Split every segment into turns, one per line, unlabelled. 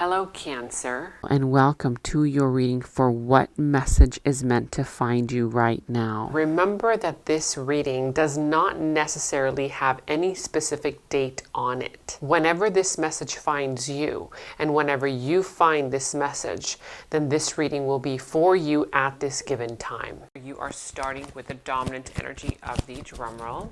Hello Cancer, and welcome to your reading for what message is meant to find you right now. Remember that this reading does not necessarily have any specific date on it. Whenever this message finds you, and whenever you find this message, then this reading will be for you at this given time. You are starting with the dominant energy of the drum roll.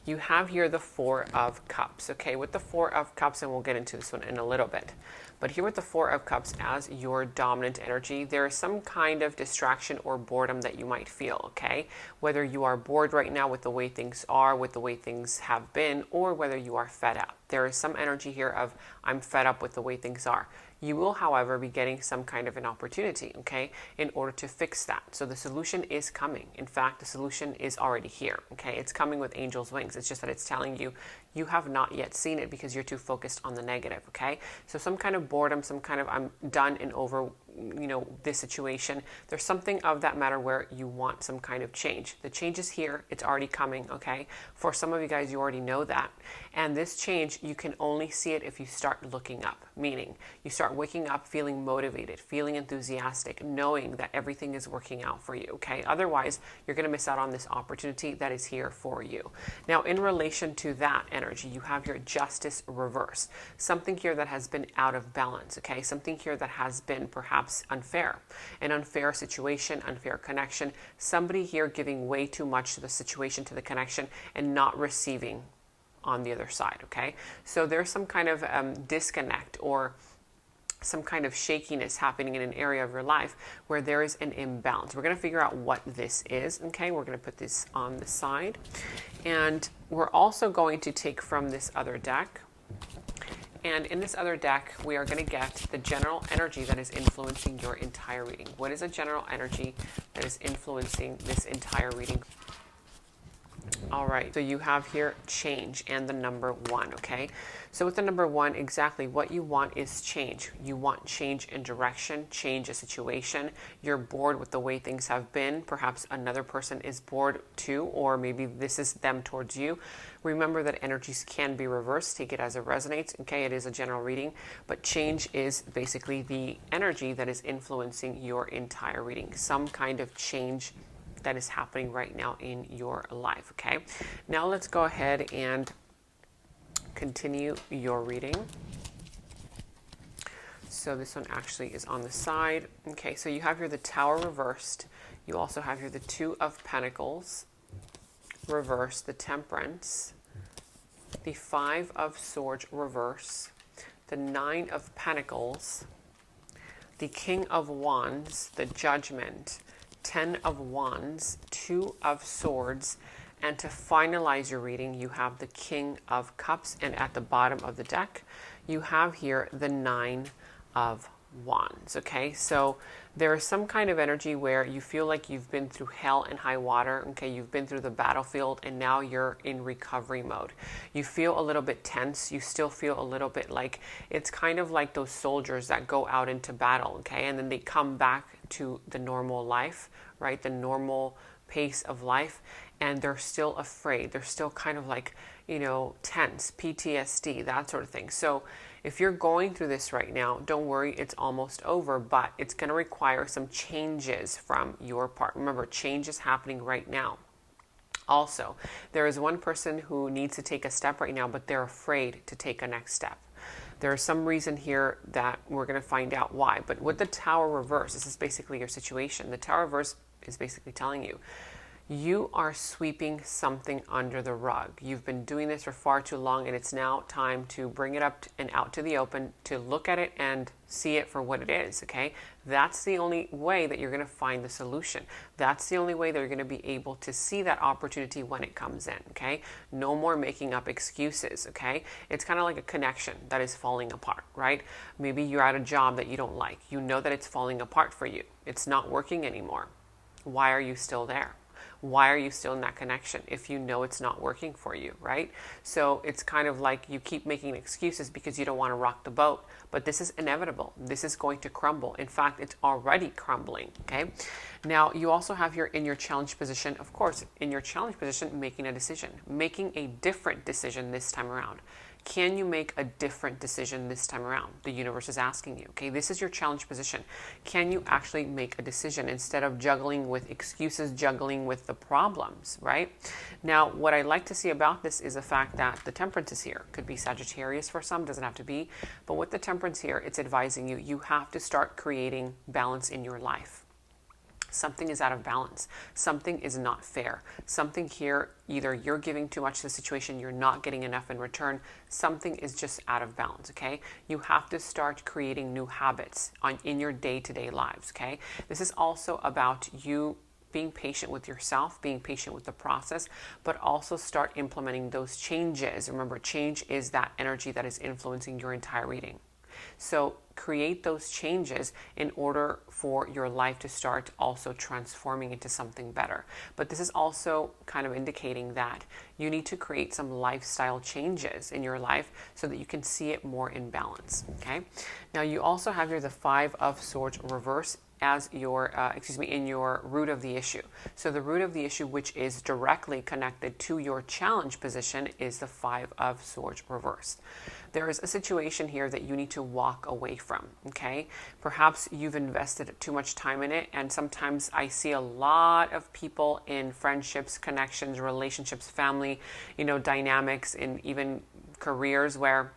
You have here the Four of Cups, okay? With the Four of Cups, and we'll get into this one in a little bit, but here with the Four of Cups as your dominant energy, there is some kind of distraction or boredom that you might feel, okay? Whether you are bored right now with the way things are, with the way things have been, or whether you are fed up. There is some energy here of, I'm fed up with the way things are. You will, however, be getting some kind of an opportunity, okay, in order to fix that. So the solution is coming. In fact, the solution is already here, okay? It's coming with angel's wings. It's just that it's telling you, you have not yet seen it because you're too focused on the negative, okay? So some kind of boredom, some kind of I'm done and over, you know, this situation. There's something of that matter where you want some kind of change. The change is here. It's already coming, okay? For some of you guys, you already know that. And this change, you can only see it if you start looking up, meaning you start waking up feeling motivated, feeling enthusiastic, knowing that everything is working out for you, okay? Otherwise, you're going to miss out on this opportunity that is here for you. Now, in relation to that energy, you have your Justice reverse. Something here that has been out of balance, okay? Something here that has been perhaps unfair. An unfair situation, unfair connection. Somebody here giving way too much to the situation, to the connection, and not receiving on the other side, okay? So there's some kind of disconnect or some kind of shakiness happening in an area of your life where there is an imbalance. We're going to figure out what this is, okay? We're going to put this on the side. And we're also going to take from this other deck. And in this other deck, we are going to get the general energy that is influencing your entire reading. What is a general energy that is influencing this entire reading? All right, so you have here change and the number 1, okay? So with the number 1, exactly what you want is change. You want change in direction, change a situation. You're bored with the way things have been. Perhaps another person is bored too, or maybe this is them towards you. Remember that energies can be reversed. Take it as it resonates, okay? It is a general reading, but change is basically the energy that is influencing your entire reading. Some kind of change that is happening right now in your life, okay? Now let's go ahead and continue your reading. So this one actually is on the side. Okay, so you have here the Tower reversed. You also have here the Two of Pentacles reversed, the Temperance, the Five of Swords reverse, the Nine of Pentacles, the King of Wands, the Judgment, 10 of Wands, 2 of Swords, and to finalize your reading, you have the King of Cups, and at the bottom of the deck, you have here the 9 of Wands, okay? So there is some kind of energy where you feel like you've been through hell and high water, okay? You've been through the battlefield, and now you're in recovery mode. You feel a little bit tense. You still feel a little bit like, it's kind of like those soldiers that go out into battle, okay? And then they come back to the normal life, right? The normal pace of life, and they're still afraid. They're still kind of like, you know, tense, PTSD, that sort of thing. So if you're going through this right now, don't worry, it's almost over, but it's going to require some changes from your part. Remember, change is happening right now. Also, there is one person who needs to take a step right now, but they're afraid to take a next step. There is some reason here that we're going to find out why. But with the Tower reverse, this is basically your situation. The Tower reverse is basically telling you, you are sweeping something under the rug. You've been doing this for far too long, and it's now time to bring it up and out to the open, to look at it and see it for what it is, okay? That's the only way that you're going to find the solution. That's the only way that you're going to be able to see that opportunity when it comes in, okay? No more making up excuses, okay? It's kind of like a connection that is falling apart, right? Maybe you're at a job that you don't like. You know that it's falling apart for you. It's not working anymore. Why are you still there? Why are you still in that connection if you know it's not working for you, right? So it's kind of like you keep making excuses because you don't want to rock the boat, but this is inevitable. This is going to crumble. In fact, it's already crumbling, okay? Now, you also have here in your challenge position, of course, in your challenge position, making a decision, making a different decision this time around. Can you make a different decision this time around? The universe is asking you, okay? This is your challenge position. Can you actually make a decision instead of juggling with excuses, juggling with the problems, right? Now, what I like to see about this is the fact that the Temperance is here. Could be Sagittarius for some, doesn't have to be. But with the Temperance here, it's advising you, you have to start creating balance in your life. Something is out of balance. Something is not fair. Something here, either you're giving too much to the situation, you're not getting enough in return. Something is just out of balance, okay? You have to start creating new habits in your day-to-day lives, okay? This is also about you being patient with yourself, being patient with the process, but also start implementing those changes. Remember, change is that energy that is influencing your entire reading. So create those changes in order for your life to start also transforming into something better. But this is also kind of indicating that you need to create some lifestyle changes in your life so that you can see it more in balance, okay? Now you also have here the Five of Swords reverse as your, in your root of the issue. So the root of the issue, which is directly connected to your challenge position, is the Five of Swords reversed. There is a situation here that you need to walk away from, okay? Perhaps you've invested too much time in it, and sometimes I see a lot of people in friendships, connections, relationships, family, dynamics, and even careers where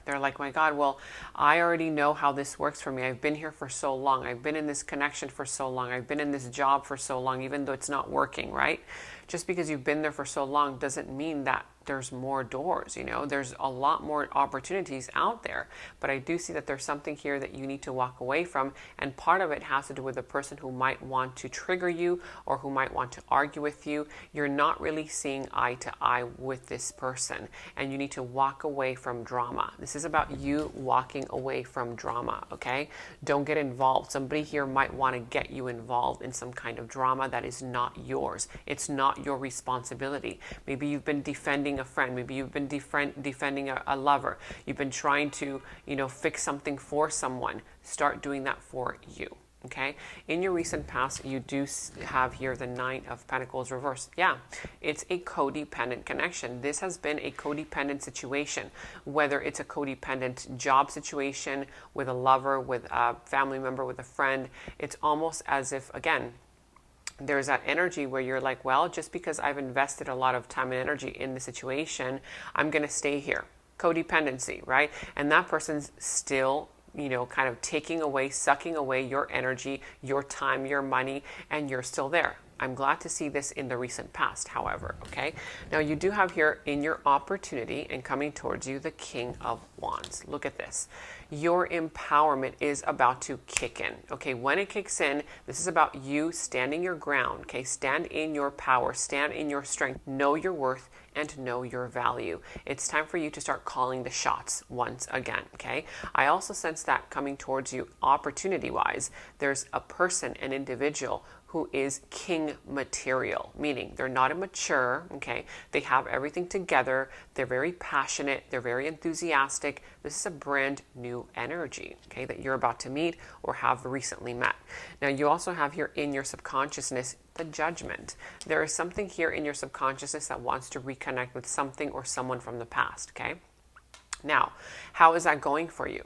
they're like, my God, well, I already know how this works for me. I've been here for so long. I've been in this connection for so long. I've been in this job for so long, even though it's not working, right? Just because you've been there for so long doesn't mean that there's more doors, there's a lot more opportunities out there. But I do see that there's something here that you need to walk away from. And part of it has to do with the person who might want to trigger you or who might want to argue with you. You're not really seeing eye to eye with this person, and you need to walk away from drama. This is about you walking away from drama, okay? Don't get involved. Somebody here might want to get you involved in some kind of drama that is not yours. It's not your responsibility. Maybe you've been defending a friend. Maybe you've been defending a lover. You've been trying to, fix something for someone. Start doing that for you. Okay. In your recent past, you do have here the Nine of Pentacles reversed. Yeah, it's a codependent connection. This has been a codependent situation, whether it's a codependent job situation with a lover, with a family member, with a friend. It's almost as if, again, there's that energy where you're like, well, just because I've invested a lot of time and energy in the situation, I'm going to stay here. Codependency, right? And that person's still, kind of taking away, sucking away your energy, your time, your money, and you're still there. I'm glad to see this in the recent past, however, okay? Now you do have here in your opportunity and coming towards you the King of Wands. Look at this. Your empowerment is about to kick in, okay? When it kicks in, this is about you standing your ground, okay? Stand in your power, stand in your strength, know your worth, and know your value. It's time for you to start calling the shots once again, okay? I also sense that coming towards you opportunity-wise, there's a person, an individual who is king material, meaning they're not immature, okay? They have everything together. They're very passionate. They're very enthusiastic. This is a brand new energy, okay, that you're about to meet or have recently met. Now, you also have here in your subconsciousness the Judgment. There is something here in your subconsciousness that wants to reconnect with something or someone from the past, okay? Now, how is that going for you?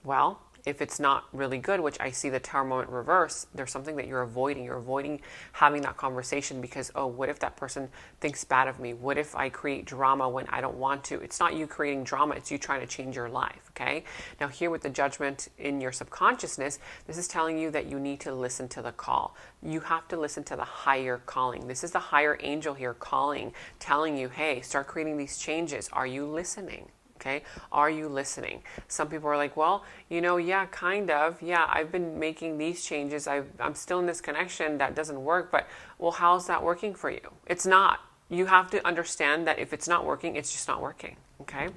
Well, if it's not really good, which I see the Tower moment reverse, there's something that you're avoiding. You're avoiding having that conversation because, oh, what if that person thinks bad of me? What if I create drama when I don't want to? It's not you creating drama. It's you trying to change your life, okay? Now here with the Judgment in your subconsciousness, this is telling you that you need to listen to the call. You have to listen to the higher calling. This is the higher angel here calling, telling you, hey, start creating these changes. Are you listening? Okay, are you listening? Some people are like, well, yeah, kind of. Yeah, I've been making these changes. I'm still in this connection that doesn't work, but well, how's that working for you? It's not. You have to understand that if it's not working, it's just not working. Okay.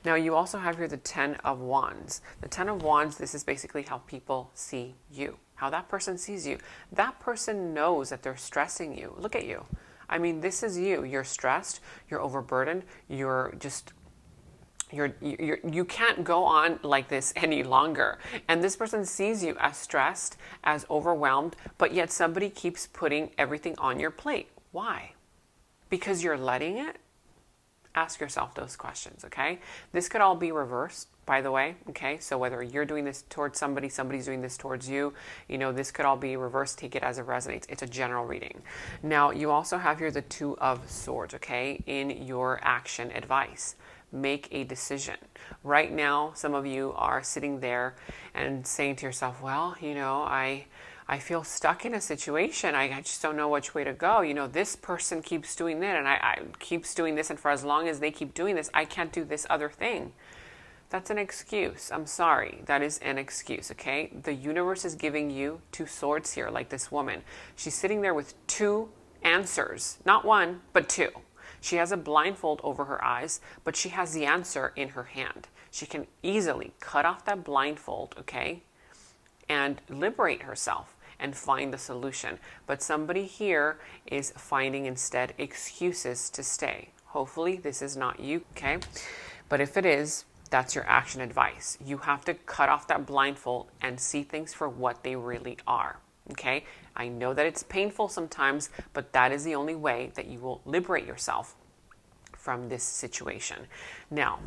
Now you also have here the Ten of Wands. The Ten of Wands, this is basically how people see you, how that person sees you. That person knows that they're stressing you. Look at you. I mean, this is you. You're stressed. You're overburdened. You can't go on like this any longer. And this person sees you as stressed, as overwhelmed, but yet somebody keeps putting everything on your plate. Why? Because you're letting it? Ask yourself those questions, okay? This could all be reversed, by the way, okay? So whether you're doing this towards somebody, somebody's doing this towards you, you know, this could all be reversed. Take it as it resonates. It's a general reading. Now, you also have here the Two of Swords, okay? In your action advice, make a decision. Right now, some of you are sitting there and saying to yourself, well, you know, I feel stuck in a situation. I just don't know which way to go. You know, this person keeps doing that and I keeps doing this. And for as long as they keep doing this, I can't do this other thing. That's an excuse. I'm sorry. That is an excuse, okay? The universe is giving you two swords here, like this woman. She's sitting there with two answers. Not one, but two. She has a blindfold over her eyes, but she has the answer in her hand. She can easily cut off that blindfold, okay? And liberate herself and find the solution. But somebody here is finding instead excuses to stay. Hopefully this is not you, okay? But if it is, that's your action advice. You have to cut off that blindfold and see things for what they really are, okay? I know that it's painful sometimes, but that is the only way that you will liberate yourself from this situation. Now,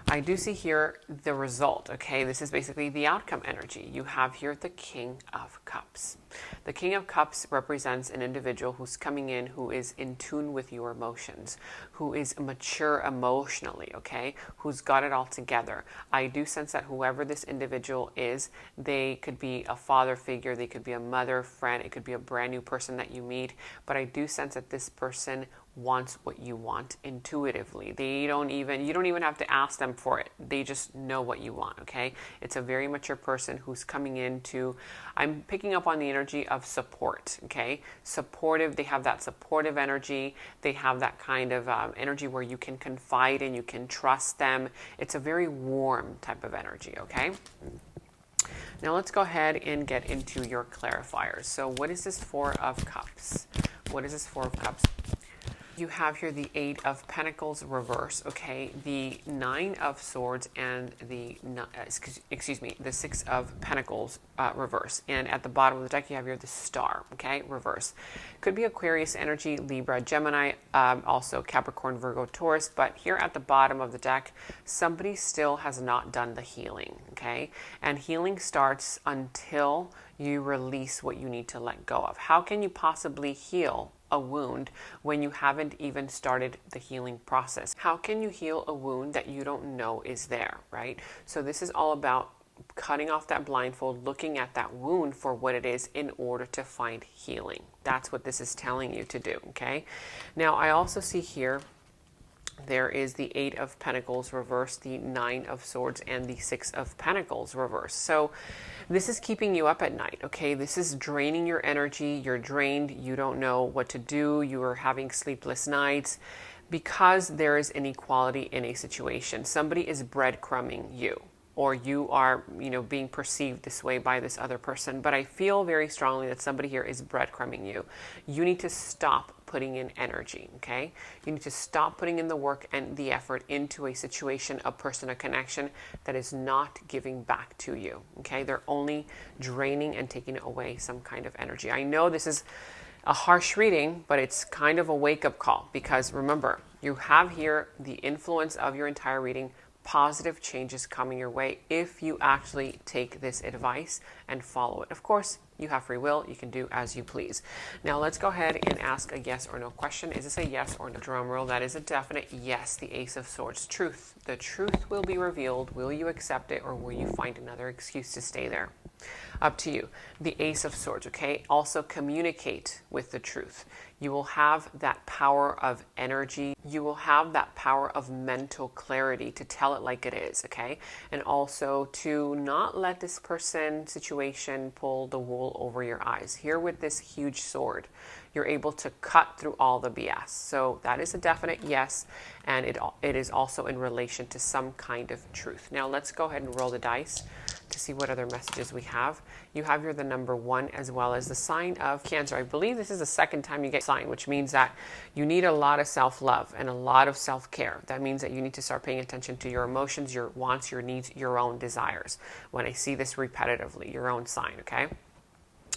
I do see here the result, okay? This is basically the outcome energy. You have here the King of Cups. The King of Cups represents an individual who's coming in, who is in tune with your emotions, who is mature emotionally, okay? Who's got it all together. I do sense that whoever this individual is, they could be a father figure, they could be a mother, friend, it could be a brand new person that you meet, but I do sense that this person wants what you want intuitively. You don't even have to ask them for it. They just know what you want, okay? It's a very mature person who's coming into, I'm picking up on the energy of support, okay? Supportive, they have that supportive energy. They have that kind of energy where you can confide in, you can trust them. It's a very warm type of energy, okay? Now let's go ahead and get into your clarifiers. So what is this Four of Cups? What is this Four of Cups? You have here the Eight of Pentacles reverse, okay? The Nine of Swords and the Six of Pentacles reverse. And at the bottom of the deck, you have here the Star, okay? Reverse. Could be Aquarius energy, Libra, Gemini, also Capricorn, Virgo, Taurus. But here at the bottom of the deck, somebody still has not done the healing, okay? And healing starts until you release what you need to let go of. How can you possibly heal a wound when you haven't even started the healing process? How can you heal a wound that you don't know is there, right? So this is all about cutting off that blindfold, looking at that wound for what it is in order to find healing. That's what this is telling you to do, okay? Now, I also see here there is the Eight of Pentacles reverse, the Nine of Swords, and the Six of Pentacles reverse. So this is keeping you up at night, okay? This is draining your energy. You're drained. You don't know what to do. You are having sleepless nights because there is inequality in a situation. Somebody is breadcrumbing you, or you are, being perceived this way by this other person. But I feel very strongly that somebody here is breadcrumbing you. You need to stop putting in energy, okay? You need to stop putting in the work and the effort into a situation, a person, a connection that is not giving back to you, okay? They're only draining and taking away some kind of energy. I know this is a harsh reading, but it's kind of a wake-up call, because remember, you have here the influence of your entire reading, positive changes coming your way if you actually take this advice and follow it. Of course, you have free will. You can do as you please. Now let's go ahead and ask a yes or no question. Is this a yes or no? Drum roll. That is a definite yes. The Ace of Swords. Truth. The truth will be revealed. Will you accept it, or will you find another excuse to stay there? Up to you. The Ace of Swords, okay? Also communicate with the truth. You will have that power of energy. You will have that power of mental clarity to tell it like it is, okay? And also to not let this person, situation pull the wool over your eyes. Here with this huge sword, you're able to cut through all the BS. So that is a definite yes, and it is also in relation to some kind of truth. Now let's go ahead and roll the dice to see what other messages we have. You have here the number 1 as well as the sign of Cancer. I believe this is the second time you get sign, which means that you need a lot of self-love and a lot of self-care. That means that you need to start paying attention to your emotions, your wants, your needs, your own desires. When I see this repetitively, your own sign, okay?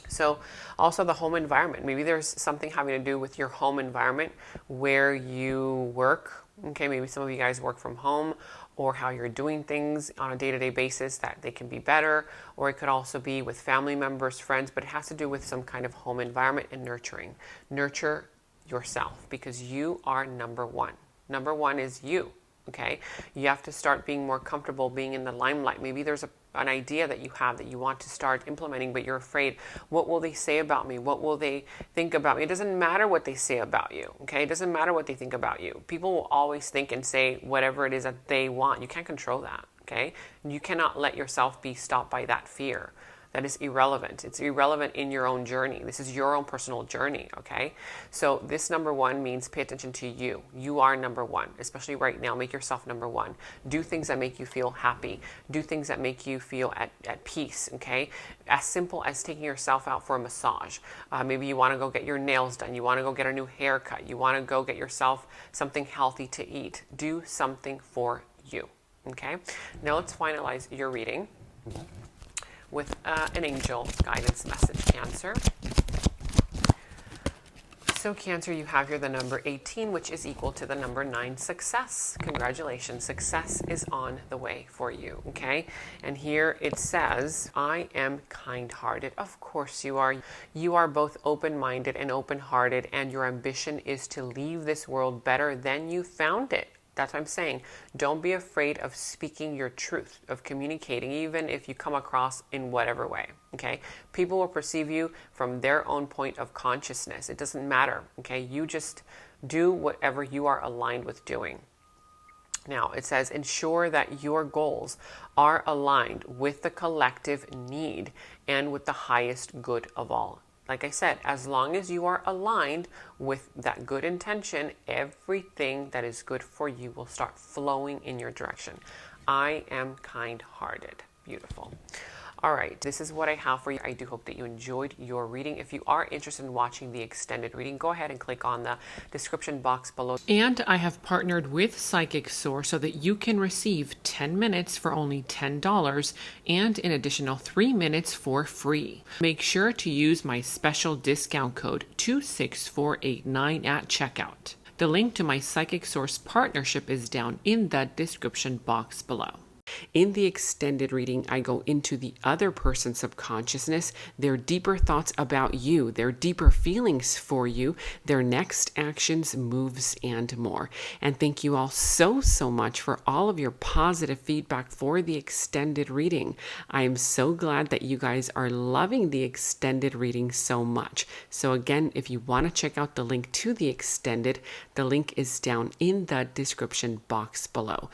So also the home environment. Maybe there's something having to do with your home environment, where you work, Okay, maybe some of you guys work from home, or how you're doing things on a day-to-day basis, that they can be better. Or it could also be with family members, friends, but it has to do with some kind of home environment and nurturing. Nurture yourself, because you are number one. Number one is you. Okay, you have to start being more comfortable being in the limelight. Maybe there's an idea that you have that you want to start implementing, but you're afraid, what will they say about me? What will they think about me? It doesn't matter what they say about you. Okay, it doesn't matter what they think about you. People will always think and say whatever it is that they want. You can't control that. Okay, you cannot let yourself be stopped by that fear. That is irrelevant. It's irrelevant in your own journey. This is your own personal journey, okay? So this number one means pay attention to you. You are number one, especially right now. Make yourself number one. Do things that make you feel happy. Do things that make you feel at peace, okay? As simple as taking yourself out for a massage. Maybe you want to go get your nails done. You want to go get a new haircut. You want to go get yourself something healthy to eat. Do something for you, okay? Now let's finalize your reading with an angel guidance message, Cancer. So Cancer, you have here the number 18, which is equal to the number 9, success. Congratulations, success is on the way for you, okay? And here it says, I am kind-hearted. Of course you are. You are both open-minded and open-hearted, and your ambition is to leave this world better than you found it. That's what I'm saying. Don't be afraid of speaking your truth, of communicating, even if you come across in whatever way, okay? People will perceive you from their own point of consciousness. It doesn't matter, okay? You just do whatever you are aligned with doing. Now, it says, ensure that your goals are aligned with the collective need and with the highest good of all. Like I said, as long as you are aligned with that good intention, everything that is good for you will start flowing in your direction. I am kind-hearted. Beautiful. All right, this is what I have for you. I do hope that you enjoyed your reading. If you are interested in watching the extended reading, go ahead and click on the description box below. And I have partnered with Psychic Source so that you can receive 10 minutes for only $10 and an additional 3 minutes for free. Make sure to use my special discount code 26489 at checkout. The link to my Psychic Source partnership is down in the description box below. In the extended reading, I go into the other person's subconsciousness, their deeper thoughts about you, their deeper feelings for you, their next actions, moves, and more. And thank you all so much for all of your positive feedback for the extended reading. I am so glad that you guys are loving the extended reading so much. So again, if you want to check out the link to the extended, the link is down in the description box below.